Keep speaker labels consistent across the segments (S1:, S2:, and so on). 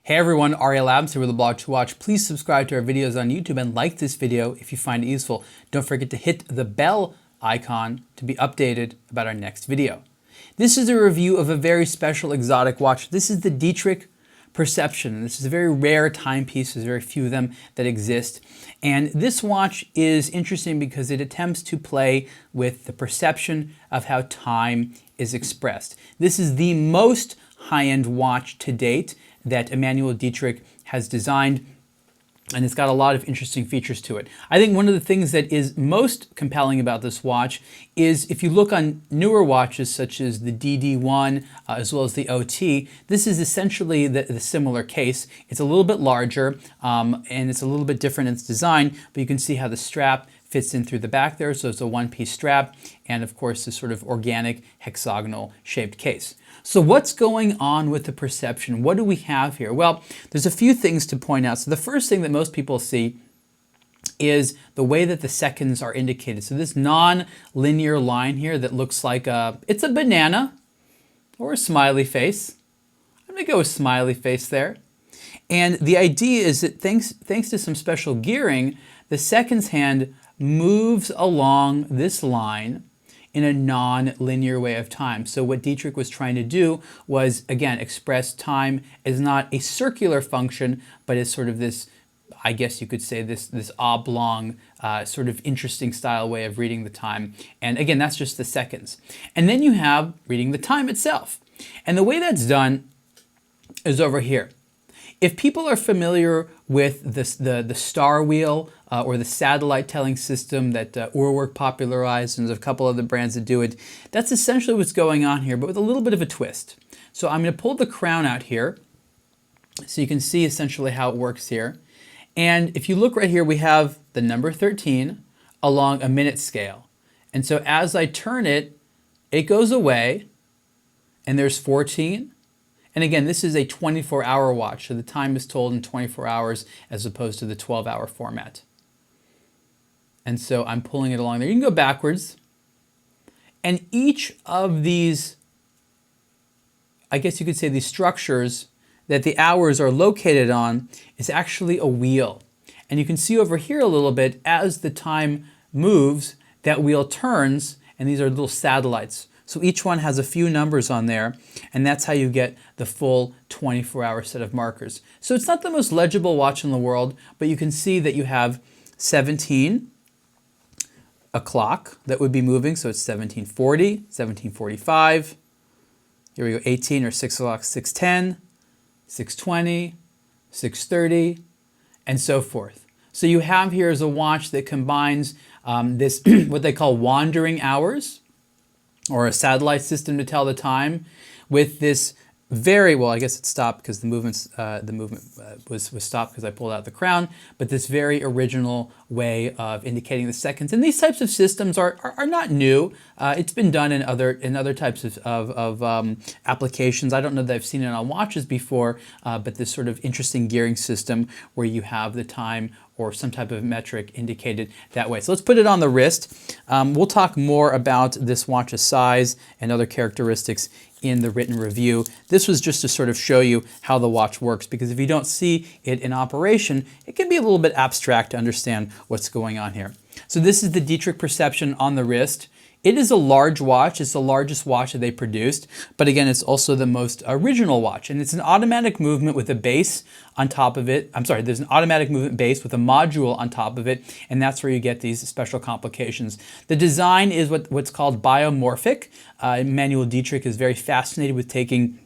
S1: Hey everyone, Ariel Adams here with aBlogtoWatch. Please subscribe to our videos on YouTube and like this video if you find it useful. Don't forget to hit the bell icon to be updated about our next video. This is a review of a very special exotic watch. This is the Dietrich Perception. This is a very rare timepiece. There's very few of them that exist. And this watch is interesting because it attempts to play with the perception of how time is expressed. This is the most high-end watch to date that Emmanuel Dietrich has designed, and it's got a lot of interesting features to it. I think one of the things that is most compelling about this watch is if you look on newer watches such as the DD1 as well as the OT, this is essentially the similar case. It's a little bit larger and it's a little bit different in its design, but you can see how the strap fits in through the back there, so it's a one-piece strap, and of course this sort of organic hexagonal shaped case. So what's going on with the perception? What do we have here? Well, there's a few things to point out. So the first thing that most people see is the way that the seconds are indicated. So this non-linear line here that looks like it's a banana or a smiley face. I'm gonna go with smiley face there. And the idea is that thanks to some special gearing, the seconds hand moves along this line in a non-linear way of time. So what Dietrich was trying to do was, again, express time as not a circular function, but as sort of this, I guess you could say, this oblong, sort of interesting style way of reading the time. And again, that's just the seconds. And then you have reading the time itself. And the way that's done is over here. If people are familiar with the star wheel or the satellite telling system that Urwerk popularized, and there's a couple other brands that do it, that's essentially what's going on here, but with a little bit of a twist. So I'm going to pull the crown out here so you can see essentially how it works here. And if you look right here, we have the number 13 along a minute scale. And so as I turn it, it goes away, and there's 14. And again, this is a 24-hour watch, so the time is told in 24 hours as opposed to the 12-hour format. And so I'm pulling it along there. You can go backwards. And each of these, I guess you could say these structures that the hours are located on is actually a wheel. And you can see over here a little bit, as the time moves, that wheel turns, and these are little satellites. So each one has a few numbers on there, and that's how you get the full 24-hour set of markers. So it's not the most legible watch in the world, but you can see that you have 17 o'clock that would be moving, so it's 1740, 1745. Here we go, 18 or 6 o'clock, 6:10, 6:20, 6:30, and so forth. So you have here is a watch that combines this what they call wandering hours, or a satellite system to tell the time, with this very, well, I guess it stopped because the movement was stopped because I pulled out the crown, but this very original way of indicating the seconds. And these types of systems are not new. It's been done in other types of applications. I don't know that I've seen it on watches before, but this sort of interesting gearing system where you have the time or some type of metric indicated that way. So let's put it on the wrist. We'll talk more about this watch's size and other characteristics in the written review. This was just to sort of show you how the watch works, because if you don't see it in operation, it can be a little bit abstract to understand what's going on here. So this is the Dietrich Perception on the wrist. It is a large watch. It's the largest watch that they produced, but again, it's also the most original watch, and it's an automatic movement with a base on top of it. I'm sorry, there's an automatic movement base with a module on top of it, and that's where you get these special complications. The design is what's called biomorphic. Emmanuel Dietrich is very fascinated with taking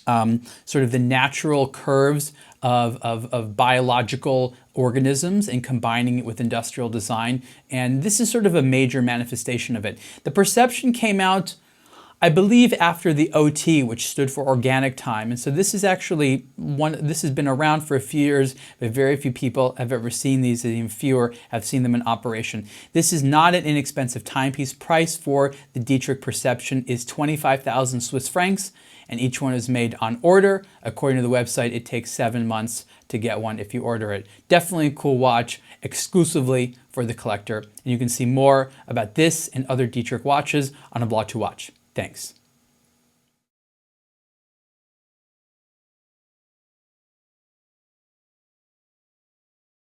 S1: sort of the natural curves of biological organisms and combining it with industrial design. And this is sort of a major manifestation of it. The Perception came out, I believe, after the OT, which stood for organic time. And so this is actually this has been around for a few years, but very few people have ever seen these, and even fewer have seen them in operation. This is not an inexpensive timepiece. Price for the Dietrich Perception is 25,000 Swiss francs. And each one is made on order. According to the website, it takes 7 months to get one if you order it. Definitely a cool watch, exclusively for the collector. And you can see more about this and other Dietrich watches on aBlogtoWatch. Thanks.